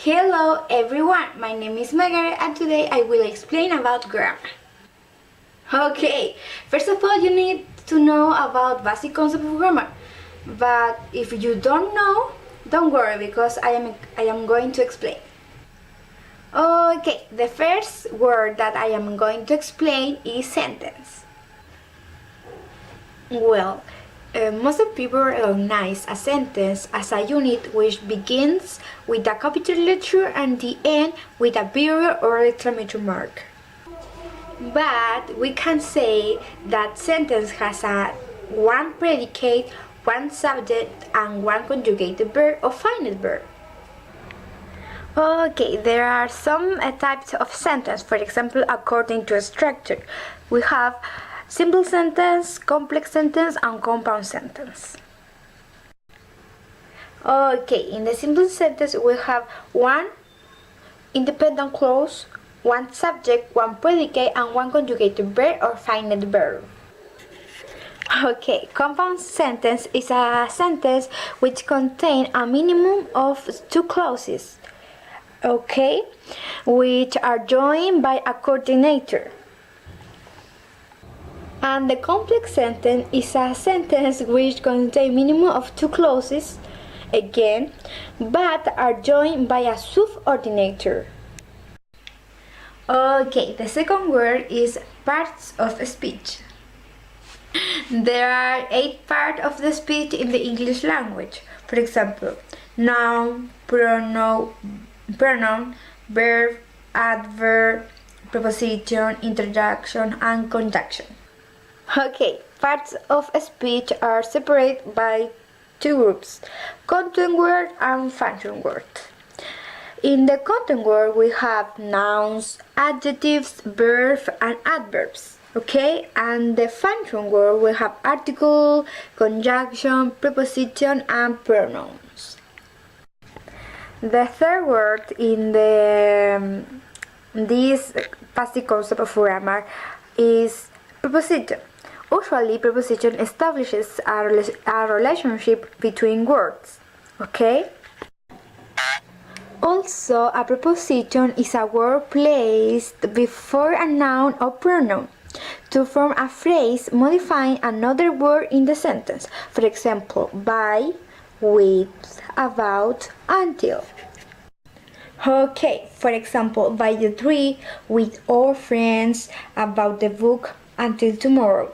Hello everyone, my name is Margaret and today I will explain about grammar. Okay, first of all you need to know about basic concept of grammar. But if you don't know, don't worry because I am going to explain. Okay, the first word that I am going to explain is sentence. Well, most of people recognize a sentence as a unit which begins with a capital letter and the end with a period or exclamation mark. But we can say that sentence has one predicate, one subject, and one conjugated verb or finite verb. Okay, there are some types of sentence. For example, according to a structure, we have simple sentence, complex sentence, and compound sentence. Okay, in the simple sentence we have one independent clause, one subject, one predicate, and one conjugated verb or finite verb. Okay, compound sentence is a sentence which contains a minimum of two clauses, okay, which are joined by a coordinator. And the complex sentence is a sentence which contains minimum of two clauses, again, but are joined by a subordinator. Okay, the second word is parts of speech. There are 8 parts of the speech in the English language. For example, noun, pronoun, verb, adverb, preposition, interjection, and conjunction. Okay, parts of speech are separated by two groups, content word and function word. In the content word we have nouns, adjectives, verbs, and adverbs. Okay, and the function word we have article, conjunction, preposition, and pronouns. The third word in this basic concept of grammar is preposition. Usually, preposition establishes a relationship between words, okay? Also, a preposition is a word placed before a noun or pronoun to form a phrase modifying another word in the sentence. For example, by, with, about, until. Okay, for example, by the tree, with our friends, about the book, until tomorrow.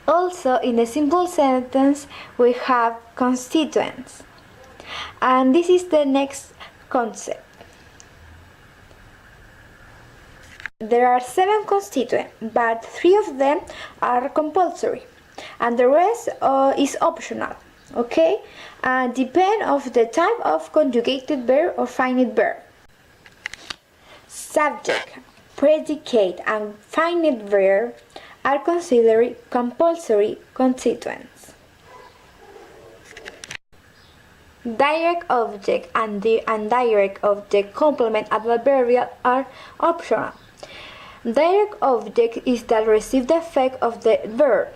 Also, in the simple sentence, we have constituents. And this is the next concept. There are 7 constituents, but 3 of them are compulsory, and the rest is optional. Okay, depend of the type of conjugated verb or finite verb. Subject, predicate, and finite verb are considered compulsory constituents. Direct object and the indirect object complement adverbial are optional. Direct object is that receive the effect of the verb.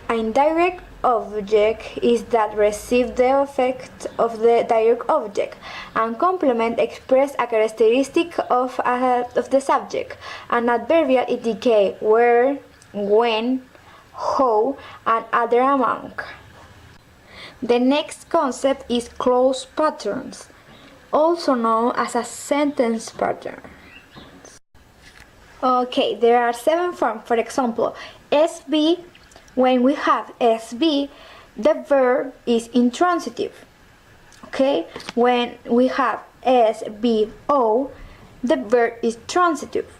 Indirect object is that receive the effect of the direct object, and complement express a characteristic of the subject. An adverbial indicate where, when, how, and other among. The next concept is clause patterns, also known as a sentence pattern. Okay, there are 7 forms. For example, SB. When we have SB, the verb is intransitive. Okay, when we have SBO, the verb is transitive.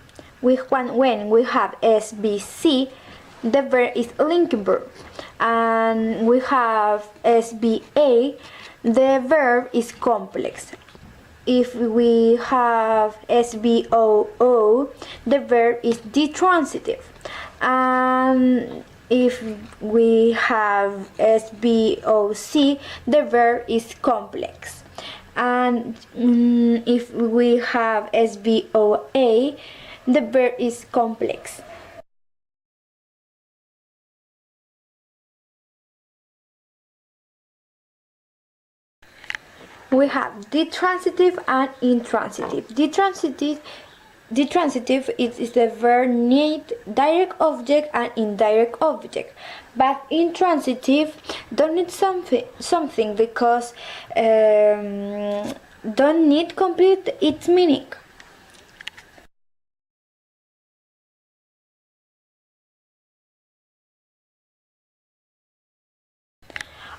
When we have SBC, the verb is linking verb. And we have SBA, the verb is complex. If we have SBOO, the verb is detransitive. And if we have SBOC, the verb is complex. And if we have SBOA, the verb is complex. we have the transitive and intransitive. The transitive is the verb need direct object and indirect object, but intransitive don't need something because don't need complete its meaning.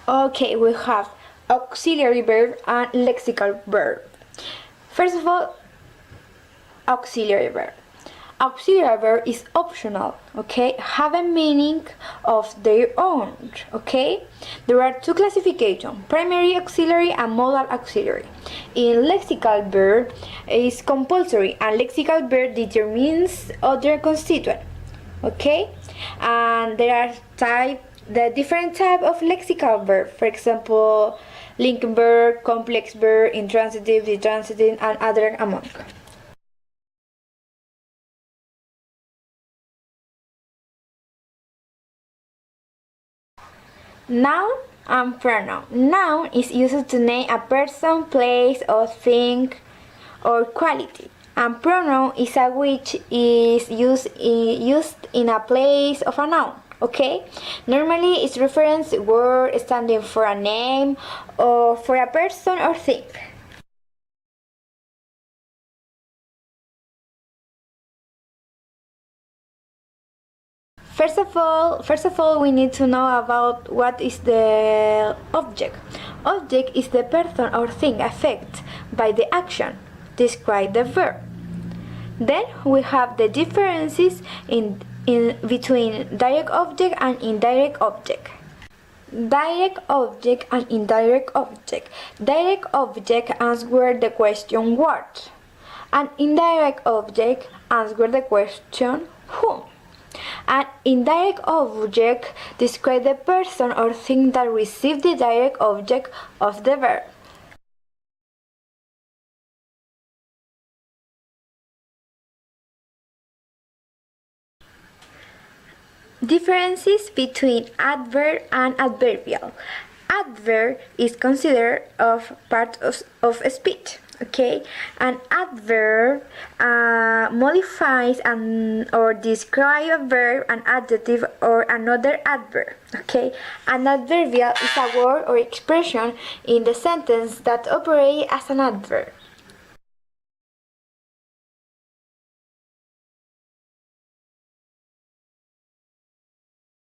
Okay, we have auxiliary verb and lexical verb. First of all, auxiliary verb. Auxiliary verb is optional, okay? Have a meaning of their own, okay? There are two classifications, primary auxiliary and modal auxiliary. In lexical verb is compulsory and lexical verb determines other constituent, okay? And there are the different type of lexical verb, for example, linking verb, complex verb, intransitive, detransitive, and other among. Noun and pronoun. Noun is used to name a person, place, or thing, or quality. And pronoun is a which is used in a place of a noun. Okay? Normally, it's reference word standing for a name or for a person or thing. First of all, we need to know about what is the object. Object is the person or thing affected by the action. Describe the verb. Then we have the differences in between direct object and indirect object. Direct object and indirect object. Direct object answers the question what, and indirect object answers the question whom. An indirect object describes the person or thing that receives the direct object of the verb. Differences between adverb and adverbial. Adverb is considered of part of speech. Okay, an adverb modifies or describes a verb, an adjective, or another adverb. Okay, an adverbial is a word or expression in the sentence that operates as an adverb.